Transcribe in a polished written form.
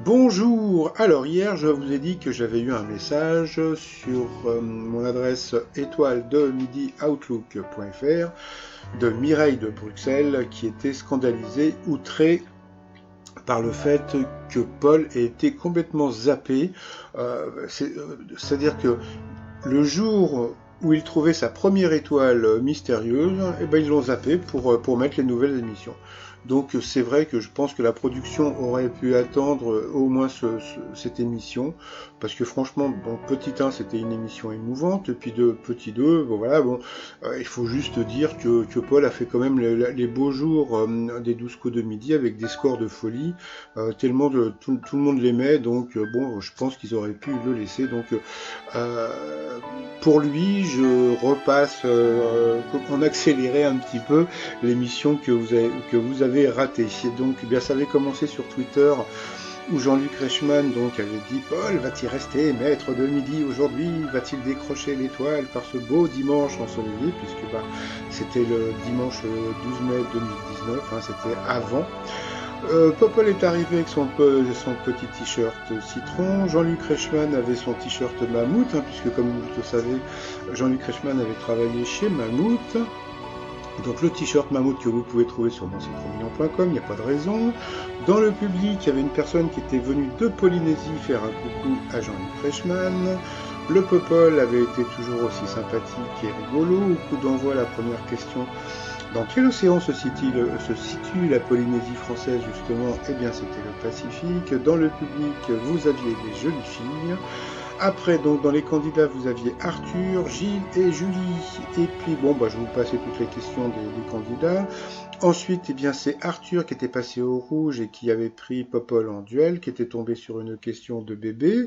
Bonjour. Alors hier je vous ai dit que j'avais eu un message sur mon adresse étoile de midi outlook.fr de Mireille de Bruxelles qui était scandalisée, outrée par le fait que Paul ait été complètement zappé. C'est-à-dire que le jour où il trouvait sa première étoile mystérieuse, eh ben ils l'ont zappé pour mettre les nouvelles émissions. Donc c'est vrai que je pense que la production aurait pu attendre au moins cette émission, parce que franchement, bon, petit 1 c'était une émission émouvante, et puis de petit 2, bon voilà, bon, il faut juste dire que Paul a fait quand même les beaux jours des 12 coups de midi avec des scores de folie, tellement tout le monde l'aimait, donc bon, je pense qu'ils auraient pu le laisser, donc pour lui, je repasse en accéléré un petit peu l'émission que vous avez ratée. Donc, eh bien, ça avait commencé sur Twitter où Jean-Luc Reichmann donc avait dit Paul va-t-il rester maître de midi aujourd'hui? Va-t-il décrocher l'étoile par ce beau dimanche ensoleillé? Puisque bah, c'était le dimanche 12 mai 2019, hein, c'était avant. Popol est arrivé avec son petit t-shirt citron. Jean-Luc Reichmann avait son t-shirt mammouth, hein, puisque comme vous le savez, Jean-Luc Reichmann avait travaillé chez Mammouth. Donc le t-shirt mammouth que vous pouvez trouver sur mon site romillan.com, il n'y a pas de raison. Dans le public, il y avait une personne qui était venue de Polynésie faire un coucou à Jean-Luc Reichmann. Le Popol avait été toujours aussi sympathique et rigolo. Au coup d'envoi, la première question: dans quel océan se situe la Polynésie française justement? Eh bien c'était le Pacifique. Dans le public, vous aviez des jolies filles. Après, donc dans les candidats, vous aviez Arthur, Gilles et Julie. Et puis bon, bah, je vais vous passer toutes les questions des candidats. Ensuite, eh bien, c'est Arthur qui était passé au rouge et qui avait pris Popol en duel, qui était tombé sur une question de bébé.